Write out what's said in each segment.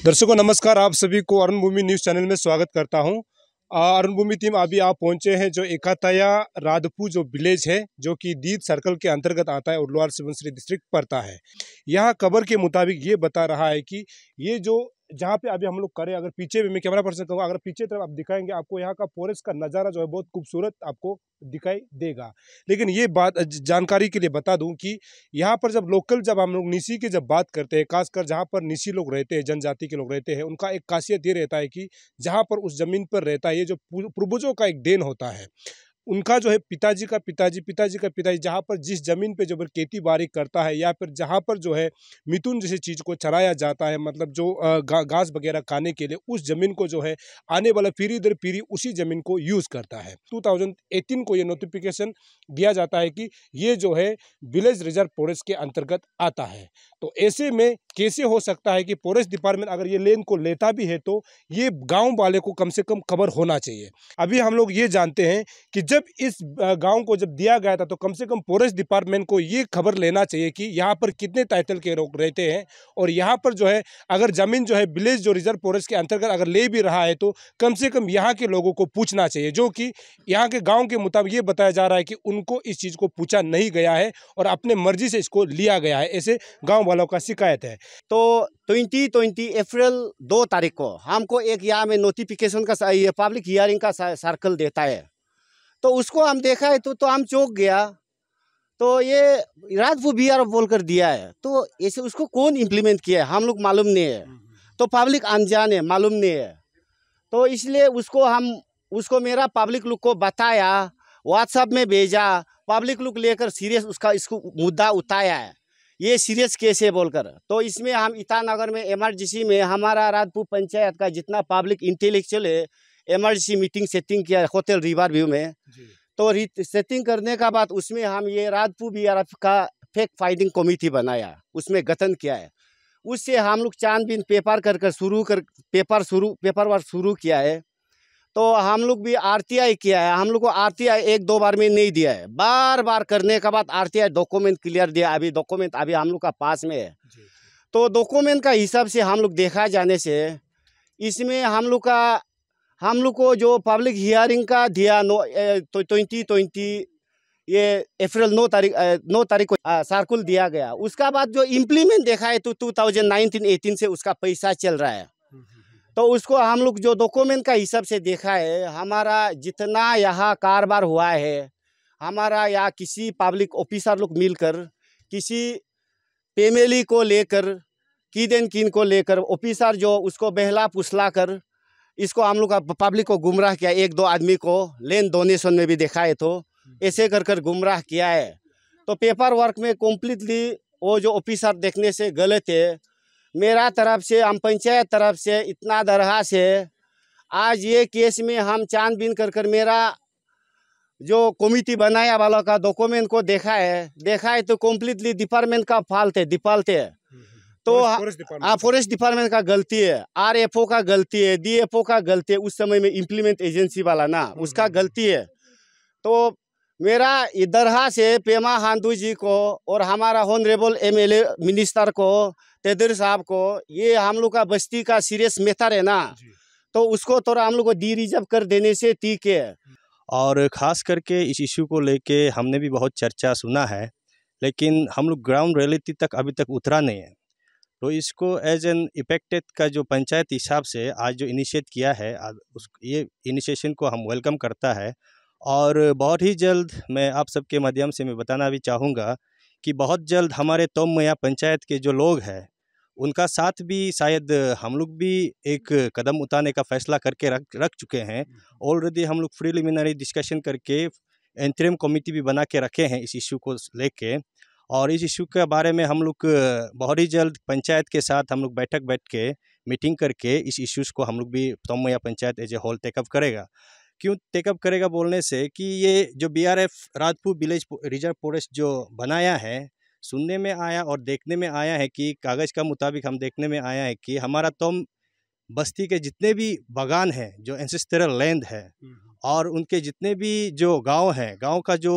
दर्शकों नमस्कार, आप सभी को अरुण भूमि न्यूज़ चैनल में स्वागत करता हूं। अरुण भूमि टीम अभी आप पहुंचे हैं जो एकाताया राधपू जो विलेज है जो कि दीद सर्कल के अंतर्गत आता है और लोअर सुबनसिरी डिस्ट्रिक्ट पड़ता है। यहाँ खबर के मुताबिक ये बता रहा है कि ये जो जहाँ पे अभी हम लोग करें, अगर पीछे भी मैं कैमरा पर्सन कहूँगा, अगर पीछे तरफ आप दिखाएंगे आपको यहाँ का फॉरेस्ट का नज़ारा जो है बहुत खूबसूरत आपको दिखाई देगा। लेकिन ये बात जानकारी के लिए बता दूं कि यहाँ पर जब हम लोग निसी की जब बात करते हैं, खासकर जहाँ पर निसी लोग रहते हैं, जनजाति के लोग रहते हैं, उनका एक खासियत ये रहता है कि जहाँ पर उस जमीन पर रहता है, ये जो पूर्वजों का एक देन होता है, उनका जो है पिताजी का पिताजी जहाँ पर जिस जमीन पे जो खेती बाड़ी करता है या फिर जहाँ पर जो है मिथुन जैसी चीज को चराया जाता है, मतलब जो घास वगैरह खाने के लिए, उस जमीन को जो है आने वाला पीढ़ी दर पीढ़ी उसी जमीन को यूज करता है। 2018 को ये नोटिफिकेशन दिया जाता है कि ये जो है विलेज रिजर्व फॉरेस्ट के अंतर्गत आता है। तो ऐसे में कैसे हो सकता है कि फॉरेस्ट डिपार्टमेंट अगर ये लैंड को लेता भी है तो ये गाँव वाले को कम से कम खबर होना चाहिए। अभी हम लोग ये जानते हैं कि जब इस गांव को जब दिया गया था तो कम से कम फॉरेस्ट डिपार्टमेंट को ये खबर लेना चाहिए कि यहाँ पर कितने टाइटल के लोग रहते हैं, और यहाँ पर जो है अगर ज़मीन जो है विलेज जो रिजर्व फॉरेस्ट के अंतर्गत अगर ले भी रहा है तो कम से कम यहाँ के लोगों को पूछना चाहिए, जो कि यहाँ के गाँव के मुताबिक ये बताया जा रहा है कि उनको इस चीज़ को पूछा नहीं गया है और अपने मर्जी से इसको लिया गया है, ऐसे गाँव वालों का शिकायत है। तो 2020 अप्रैल 2 तारीख को हमको एक यहाँ में नोटिफिकेशन का ये पब्लिक हियरिंग का सर्कल देता है, तो उसको हम देखा है तो हम चौंक गया। तो ये राजभू बीआर बोलकर दिया है, तो ऐसे उसको कौन इम्प्लीमेंट किया है हम लोग मालूम नहीं है, तो पब्लिक अनजान है, मालूम नहीं है। तो इसलिए उसको मेरा पब्लिक लोग को बताया, व्हाट्सएप में भेजा, पब्लिक लोग लेकर सीरियस इसको मुद्दा उठाया है, ये सीरियस केस है बोलकर। तो इसमें हम ईटानगर में एमआरजीसी में हमारा राजपूत पंचायत का जितना पब्लिक इंटेलेक्चुअल है, एमआरजीसी मीटिंग सेटिंग किया होटल रिवर व्यू में। तो सेटिंग करने का बाद उसमें हम ये राजपूत बीआरएफ का फैक्ट फाइंडिंग कमेटी बनाया, उसमें गठन किया है। उससे हम लोग छानबीन पेपर वर्क शुरू किया है। तो हम लोग भी आरटीआई किया है, हम लोग को आरटीआई 1-2 बार में नहीं दिया है, बार बार करने के बाद आरटीआई डॉक्यूमेंट क्लियर दिया। अभी डॉक्यूमेंट अभी हम लोग का पास में है। तो डॉक्यूमेंट का हिसाब से हम लोग देखा जाने से इसमें हम लोग को जो पब्लिक हियरिंग का दिया 2020 ये अप्रैल 9 तारीख को सर्कुलर दिया गया। उसका बाद जो इम्प्लीमेंट देखा है तो 2019-18 से उसका पैसा चल रहा है। तो उसको हम लोग जो डॉक्यूमेंट का हिसाब से देखा है, हमारा जितना यहाँ कारोबार हुआ है, हमारा यहाँ किसी पब्लिक ऑफिसर लोग मिलकर किसी फैमिली को लेकर किन को लेकर ऑफिसर जो उसको बहला फुसला कर इसको हम लोग पब्लिक को गुमराह किया। 1-2 आदमी को लेन डोनेशन में भी देखा है, तो ऐसे कर गुमराह किया है। तो पेपर वर्क में कम्प्लीटली वो जो ऑफिसर देखने से गलत है। मेरा तरफ से, हम पंचायत तरफ से इतना दरखास्त है, आज ये केस में हम छानबीन कर मेरा जो कमेटी बनाया वाला का डॉक्यूमेंट को देखा है तो कम्प्लीटली डिपार्टमेंट का डिफॉल्ट है। तो फॉरेस्ट डिपार्टमेंट का गलती है, आरएफओ का गलती है, डीएफओ का गलती है, उस समय में इम्प्लीमेंट एजेंसी वाला ना, उसका गलती है। तो मेरा दरखास्त है पेमा खांडू जी को और हमारा ऑनरेबल एमएलए मिनिस्टर को, तेदर साहब को, ये हम लोग का बस्ती का सीरियस मैटर है ना, तो उसको थोड़ा हम लोग को डी रिजर्व कर देने से ठीक है। और ख़ास करके इस इशू को लेके हमने भी बहुत चर्चा सुना है, लेकिन हम लोग ग्राउंड रियलिटी तक अभी तक उतरा नहीं है। तो इसको एज एन इफेक्टेड का जो पंचायत हिसाब से आज जो इनिशिएट किया है, ये इनिशिएशन को हम वेलकम करता है। और बहुत ही जल्द मैं आप सबके माध्यम से मैं बताना भी चाहूँगा कि बहुत जल्द हमारे तोमया पंचायत के जो लोग हैं उनका साथ भी शायद हम लोग भी एक कदम उठाने का फैसला करके रख चुके हैं। ऑलरेडी हम लोग प्रिलिमिनरी डिस्कशन करके इंटरिम कमेटी भी बना के रखे हैं इस इशू को लेके, और इस इशू के बारे में हम लोग बहुत ही जल्द पंचायत के साथ हम लोग बैठ के मीटिंग करके इस इश्यूज को हम लोग भी तोमया panchayat as a whole take up करेगा। क्यों टेकअप करेगा बोलने से कि ये जो BRF Rajput village reserve forest जो बनाया है, सुनने में आया और देखने में आया है कि कागज़ का मुताबिक हम देखने में आया है कि हमारा तोम बस्ती के जितने भी बागान हैं, जो एंसेस्टरल लैंड है, और उनके जितने भी जो गाँव हैं, गाँव का जो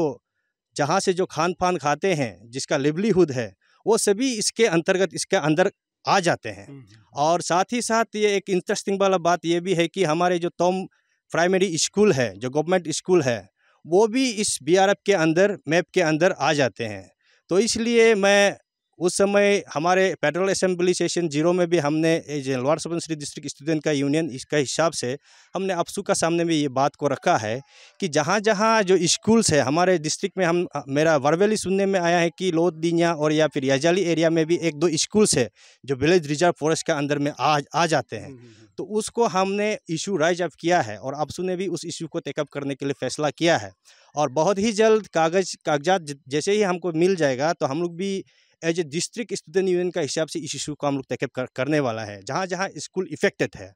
जहाँ से जो खान पान खाते हैं, जिसका लिवलीहुड है, वो सभी इसके अंतर्गत इसके अंदर आ जाते हैं। और साथ ही साथ ये एक इंटरेस्टिंग वाला बात ये भी है कि हमारे जो तोम प्राइमरी स्कूल है, जो गवर्नमेंट स्कूल है, वो भी इस बीआरएफ के अंदर, मैप के अंदर आ जाते हैं। तो इसलिए मैं उस समय हमारे फेडरल असेंबली सेशन 0 में भी हमने लोअर सुबनसिरी डिस्ट्रिक्ट स्टूडेंट का यूनियन इसका हिसाब से हमने अफसू का सामने में ये बात को रखा है कि जहाँ जहाँ जो स्कूल्स है हमारे डिस्ट्रिक्ट में, हम मेरा वर्बली सुनने में आया है कि लोधदीन्या और या फिर याजाली एरिया में भी 1-2 स्कूल्स है जो विलेज रिजर्व फॉरेस्ट के अंदर में आ जाते हैं। तो उसको हमने इशू राइज अप किया है और अफसू ने भी उस इशू को टेकअप करने के लिए फैसला किया है। और बहुत ही जल्द कागजात जैसे ही हमको मिल जाएगा तो हम लोग भी as a district student union का हिसाब से इस इशू को हम लोग टेकअप करने वाला है जहाँ जहाँ स्कूल इफेक्टेड है।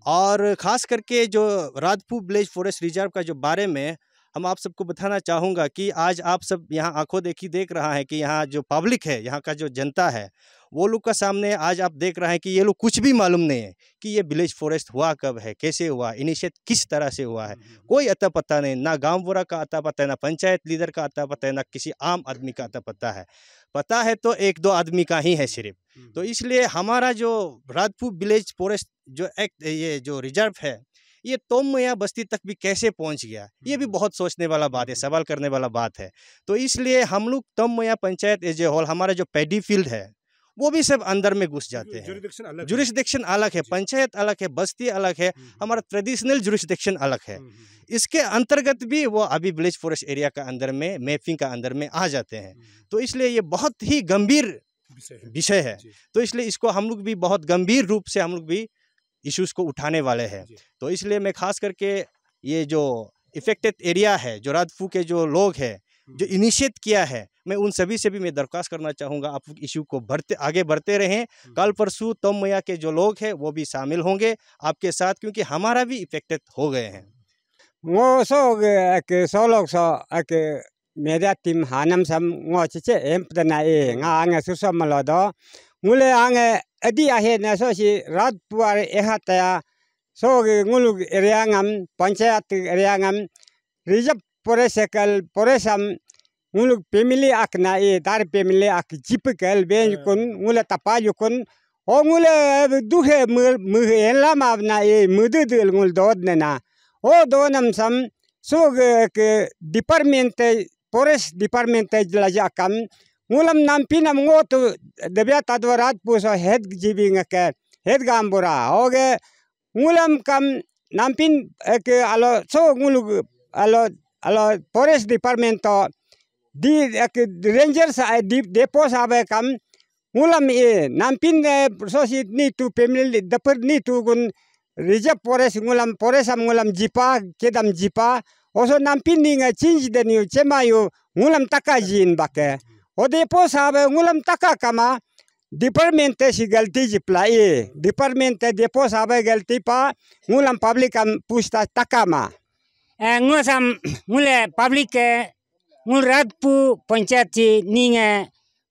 और ख़ास करके जो राधपू विलेज फॉरेस्ट रिजर्व का जो बारे में हम आप सबको बताना चाहूँगा कि आज आप सब यहाँ आंखों देखी देख रहा है कि यहाँ जो पब्लिक है, यहाँ का जो जनता है, वो लोग का सामने आज आप देख रहे हैं कि ये लोग कुछ भी मालूम नहीं है कि ये विलेज फॉरेस्ट हुआ कब है, कैसे हुआ, इनिशिएट किस तरह से हुआ है। कोई अता पता नहीं, ना गांव बुरा का अता पता है, ना पंचायत लीडर का अता पता है, ना किसी आम आदमी का अता पता है। पता है तो 1-2 आदमी का ही है सिर्फ। तो इसलिए हमारा जो राधपू विलेज फॉरेस्ट जो एक्ट, ये जो रिजर्व है, ये तोमया बस्ती तक भी कैसे पहुंच गया, ये भी बहुत सोचने वाला बात है, सवाल करने वाला बात है। तो इसलिए हम लोग तोमया पंचायत एज ए होल, हमारा जो पैडी फील्ड है वो भी सब अंदर में घुस जाते हैं। जुरिस्डिक्शन अलग है, पंचायत अलग है, बस्ती अलग है, हमारा ट्रेडिशनल जुरिस्डिक्शन अलग है। इसके अंतर्गत भी वो अभी विलेज फॉरेस्ट एरिया का अंदर में, मैपिंग का अंदर में आ जाते हैं। तो इसलिए ये बहुत ही गंभीर विषय है। तो इसलिए इसको हम लोग भी बहुत गंभीर रूप से हम लोग भी इश्यूज़ को उठाने वाले हैं। तो इसलिए मैं खास करके ये जो इफेक्टेड एरिया है, जो राधपू के जो लोग हैं जो इनिशिएट किया है, मैं उन सभी से भी मैं दरख्वास्त करना चाहूँगा आप इशू को आगे बढ़ते रहें। कल परसों तोमया के जो लोग हैं वो भी शामिल होंगे आपके साथ, क्योंकि हमारा भी इफेक्टेड हो गए हैं। ngo so ke solok so ke media team hanam sam ngo che em na e nga nga su so malodo ngule ange adi ahe na so si rat puar e hata ya so ngulu area ngam panchayat area ngam reserve poresekal poresam ngulu family akna e dar family ak jipkel ben kun ngule tapaju kun o ngule duhe mu en lama na e mududul ngul dod na o donam sam so ke department forest department laja kam ngulam nampinam ngotu debya tadwarat puso head giving ke head gambura oge ngulam kam nampin ke alo so ngulu alo forest department to di rangers depo sabe kam ngulam e nampin so si ni tu family dapur ni tu gun reserve forest ngulam forest am ngulam jipa kedam jipa oso nampin ninga change the new chemayu ngulam taka jin bake o depo sabe ngulam taka kama department si galti jipla e department depo sabe galti pa ngulam public am pusta takama ngosam ngule public ngul radpu panchayat ninga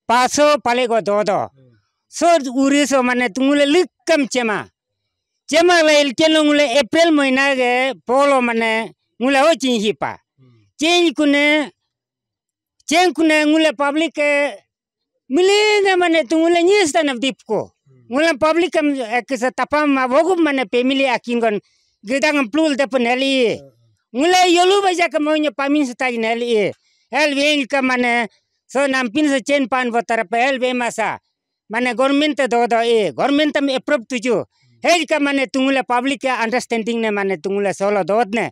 paso palego dodo so uriso mane tungule likam chema lail kelo ngule April moina ge polo mane ngule o chinhi pa change kune ngule public milinga mane tungule nyista na dipko ngule public ek sa tapam ma bogum mane family akingon gedang plul de peneli ngule yolu baja ka monya pamin sta neli el veng ka mane so nampin sa chen pan votar pa el ve masa mane government do government am approve tuju है का माने तुंगले public के understanding ने माने तुंगले solo दोत ने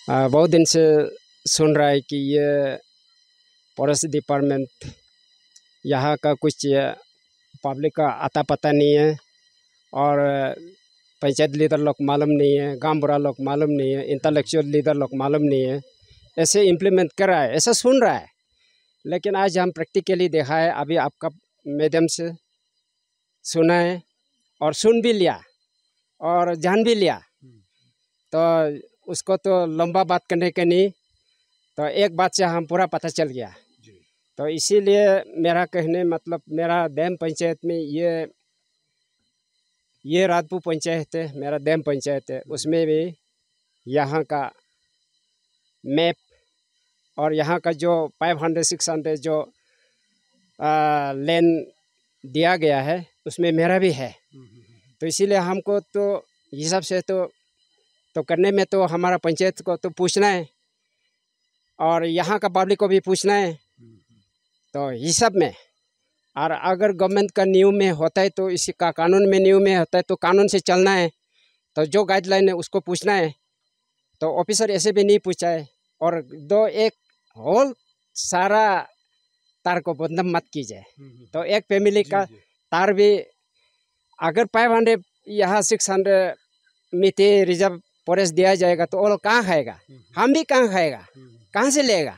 बहुत दिन से सुन रहा है कि ये फॉरेस्ट डिपार्टमेंट यहाँ का कुछ पब्लिक का आता पता नहीं है और पंचायत लीडर लोग मालूम नहीं है, गांव बुरा लोग मालूम नहीं है, इंटेलेक्चुअल लीडर लोग मालूम नहीं है, ऐसे इम्प्लीमेंट कर रहा है, ऐसा सुन रहा है। लेकिन आज हम प्रैक्टिकली देखा है, अभी आपका मैडम से सुना है और सुन भी लिया और जान भी लिया, तो उसको तो लंबा बात करने के नहीं, तो एक बात से हम पूरा पता चल गया। तो इसीलिए मेरा कहने मतलब मेरा डैम पंचायत में ये राधपू पंचायत है, मेरा डैम पंचायत है, उसमें भी यहाँ का मैप और यहाँ का जो 500-600 जो लैंड दिया गया है उसमें मेरा भी है। तो इसीलिए हमको तो हिसाब से तो करने में तो हमारा पंचायत को तो पूछना है और यहाँ का पब्लिक को भी पूछना है। तो हिसाब में और अगर गवर्नमेंट का नियम में होता है तो इसी का कानून में नियम में होता है तो कानून से चलना है। तो जो गाइडलाइन है उसको पूछना है। तो ऑफिसर ऐसे भी नहीं पूछा है। और एक होल सारा तार को बदनाम मत कीजिए। तो एक फैमिली का तार भी अगर 500 यहाँ 600 मीते रिजर्व फॉरेस्ट दिया जाएगा तो वो लोग कहाँ खाएगा? हम भी कहाँ खाएगा? कहाँ से लेगा?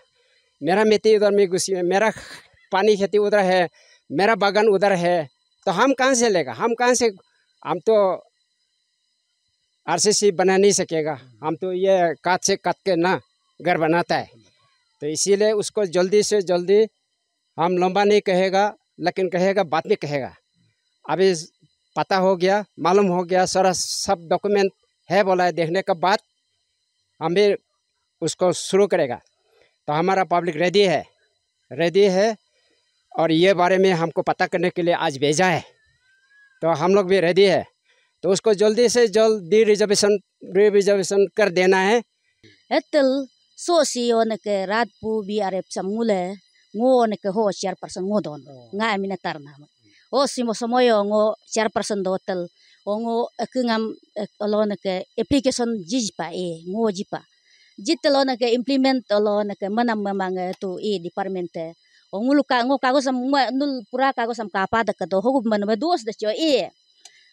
मेरा मिट्टी उधर में घुसी है, मेरा पानी खेती उधर है, मेरा बागान उधर है, तो हम कहाँ से लेगा? हम कहाँ से? हम तो आरसीसी बना नहीं सकेगा। हम तो ये काट से काट के ना घर बनाता है। तो इसीलिए उसको जल्दी से जल्दी, हम लंबा नहीं कहेगा लेकिन कहेगा बाद में कहेगा। अभी पता हो गया, मालूम हो गया, सारा सब डॉक्यूमेंट है बोला है, देखने के बाद हम भी उसको शुरू करेगा। तो हमारा पब्लिक रेडी है और ये बारे में हमको पता करने के लिए आज भेजा है। तो हम लोग भी रेडी है। तो उसको जल्दी से जल्दी रिजर्वेशन कर देना है। एतल सोसी ओनके रातपू बीआरएफ समूले ngो ओनके हो chairperson ngो दोन ngai mina tarna o simo somoyo ngो chairperson dotel ongo ekengam oloneke application jijpa ngो jipa jiteloneke implement oloneke manam memang tu department onguluka ngो kagosam nul pura kagosam kapa de kedo hogu maname dos de cho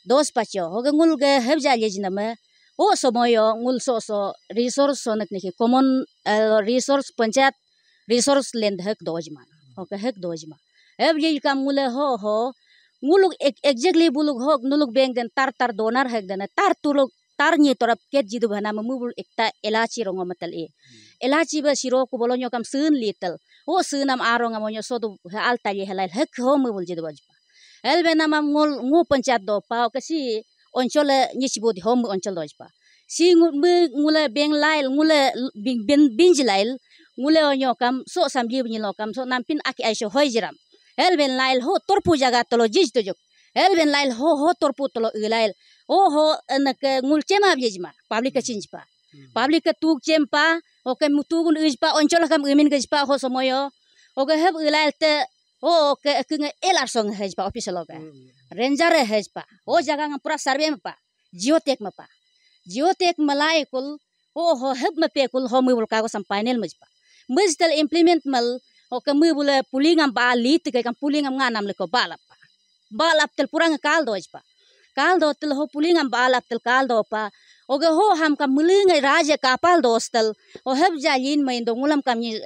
dos pacho hogu ngulge hebja lejiname o somoyo ngul so resource sonek niki common resource panchayat resource land hek dojman oke hek dojma अब ये काम मुले हो मुलुग exactly बुलुग हो नुलुग bank den tar donor hek den tar tuluk tar ni torap ket jidu bana mubul ekta elachi rongo matal elachi ba siro ku bolonyo kam sun litel o sunam aronga monyo sodu al tali helal hek ho mubul jidu bajpa el benama ngol ngo panchayat do pa kasi onchole nichibodi hom onchol dojpa si ngule beng lail ngule binj lail ngule onyo kam so samji bni lokam so nampin aki aisho hoijiram elben lail ho torpu jaga tolo jij tojok elben lail ho torpu tolo ilail ho enak ngul chema bjejma public chinjpa public tuk chempa oke mutugun ujpa onchol kam umin gejpa ho somoyo oke heb ilail te oke kinga elar song hejpa official oke ranger hejpa o jaga ngam pura survey ma pa geotech malai kul ho heb ma pe kul ho mubul kago sam panel majpa mujtal implement mal oke mubule pulingam ba lit ke kam pulingam nganam leko balap tel purang kal do tel ho pulingam balap tel kal do pa oge ho ham kam mulingai raja kapal dostal o heb jalin main do ngulam kam ni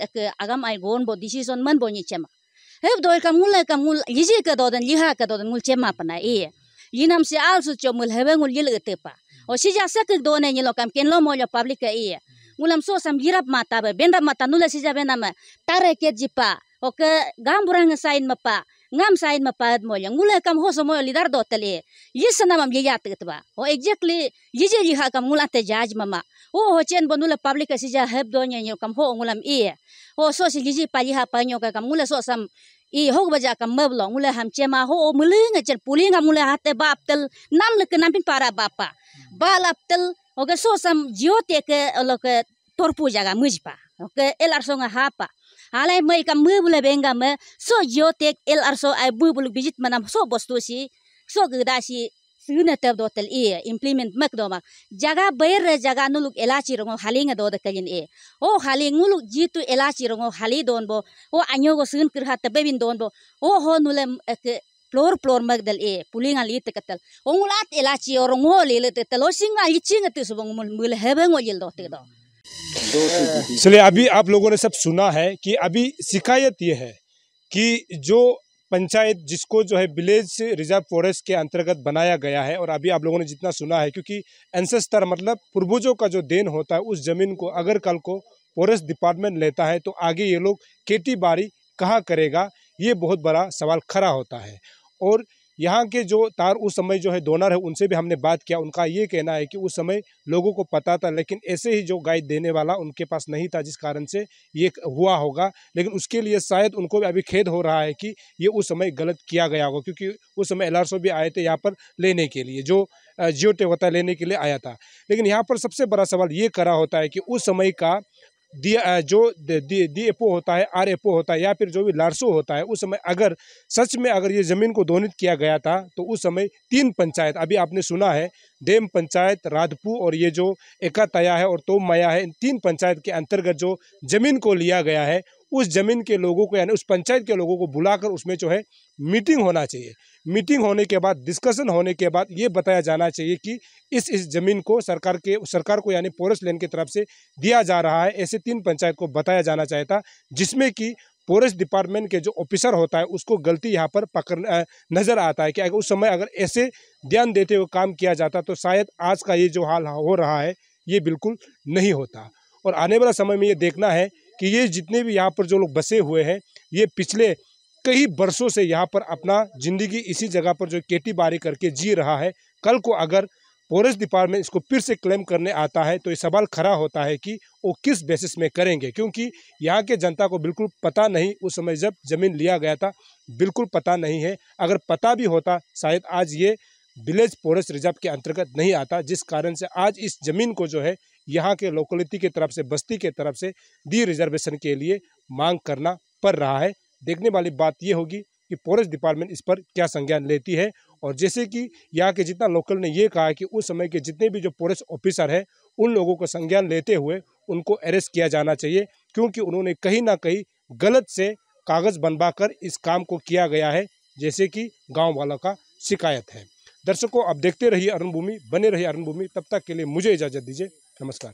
agam ai gon bo decision man bo ni chema heb do kam ngul yiji ke do den liha ke do den ngul chema pana yinam se also chomul heb ngul yil etepa o si jasa ke do ne ni lo kam ken lo mo public ke ngulam so sam girap mata be benda mata nula si jabe nama tare ke jipa oke gamburang sain mapa ngam sain mapa moya ngule kam ho so moya lidar do tele yisana mam ye yat ketba o exactly yije liha kam ngula te jaj mama o chen bonula public si ja heb do nyen kam ho ngulam o so si yiji paliha panyo ka kam ngula so sam hog baja kam mablo ngule ham chema ho muling chen pulinga ngule hate baptel nam lek nampin para bapa balaptel oke so sam geotech loke torpu jaga mujpa oke elar songa hapa alai mai kam mubule benga me so geotech elar so ai bubul visit manam so bostu si so gda si sune tab do tel implement mak do ma jaga bayer jaga nuluk elachi rongo halinga do de kalin o haling nuluk jitu elachi rongo hali don bo o anyo go sun kirha tabin don bo o ho nulem floor magdal pulinga lit katal ongulat elachi orongo lele tel o singa lichinga tu subong mul hebeng o jil do te do। चलिए, अभी आप लोगों ने सब सुना है कि अभी शिकायत ये है कि जो पंचायत जिसको जो है विलेज रिजर्व फॉरेस्ट के अंतर्गत बनाया गया है, और अभी आप लोगों ने जितना सुना है, क्योंकि एंसेस्टर मतलब पूर्वजों का जो देन होता है उस जमीन को अगर कल को फॉरेस्ट डिपार्टमेंट लेता है तो आगे ये लोग खेती बाड़ी कहाँ करेगा, ये बहुत बड़ा सवाल खड़ा होता है। और यहाँ के जो तार उस समय जो है डोनर है उनसे भी हमने बात किया। उनका ये कहना है कि उस समय लोगों को पता था, लेकिन ऐसे ही जो गाइड देने वाला उनके पास नहीं था, जिस कारण से ये हुआ होगा। लेकिन उसके लिए शायद उनको भी अभी खेद हो रहा है कि ये उस समय गलत किया गया होगा, क्योंकि उस समय LRSO भी आए थे यहाँ पर लेने के लिए, जो जियो टैग होता है लेने के लिए आया था। लेकिन यहाँ पर सबसे बड़ा सवाल ये करा होता है कि उस समय का DFO होता है, RFO होता है, या फिर जो भी LRSO होता है, उस समय अगर सच में अगर ये ज़मीन को दोनित किया गया था तो उस समय 3 पंचायत, अभी आपने सुना है, डेम पंचायत, राधपू और ये जो एकातया है और तोममाया है, इन 3 पंचायत के अंतर्गत जो ज़मीन को लिया गया है, उस ज़मीन के लोगों को यानी उस पंचायत के लोगों को बुलाकर उसमें जो है मीटिंग होना चाहिए। मीटिंग होने के बाद, डिस्कशन होने के बाद ये बताया जाना चाहिए कि इस ज़मीन को सरकार को यानी फॉरेस्ट लैंड की तरफ से दिया जा रहा है। ऐसे 3 पंचायत को बताया जाना चाहिए था, जिसमें कि फॉरेस्ट डिपार्टमेंट के जो ऑफिसर होता है उसको गलती यहाँ पर नज़र आता है कि अगर उस समय अगर ऐसे ध्यान देते हुए काम किया जाता तो शायद आज का ये जो हाल हो रहा है ये बिल्कुल नहीं होता। और आने वाला समय में ये देखना है कि ये जितने भी यहाँ पर जो लोग बसे हुए हैं, ये पिछले कई वर्षों से यहाँ पर अपना ज़िंदगी इसी जगह पर जो खेती बाड़ी करके जी रहा है। कल को अगर फॉरेस्ट डिपार्टमेंट इसको फिर से क्लेम करने आता है तो ये सवाल खड़ा होता है कि वो किस बेसिस में करेंगे, क्योंकि यहाँ के जनता को बिल्कुल पता नहीं, उस समय जब ज़मीन लिया गया था बिल्कुल पता नहीं है। अगर पता भी होता शायद आज ये विलेज फॉरेस्ट रिजर्व के अंतर्गत नहीं आता, जिस कारण से आज इस ज़मीन को जो है यहाँ के लोकेलिटी की तरफ से, बस्ती के तरफ से डी रिजर्वेशन के लिए मांग करना पड़ रहा है। देखने वाली बात ये होगी कि फॉरेस्ट डिपार्टमेंट इस पर क्या संज्ञान लेती है। और जैसे कि यहाँ के जितना लोकल ने ये कहा कि उस समय के जितने भी जो फॉरेस्ट ऑफिसर है उन लोगों को संज्ञान लेते हुए उनको अरेस्ट किया जाना चाहिए, क्योंकि उन्होंने कहीं ना कहीं गलत से कागज़ बनवाकर इस काम को किया गया है, जैसे कि गाँव वालों का शिकायत है। दर्शकों, अब देखते रहिए अरुण भूमि, बने रहिए अरुण भूमि। तब तक के लिए मुझे इजाज़त दीजिए। नमस्कार।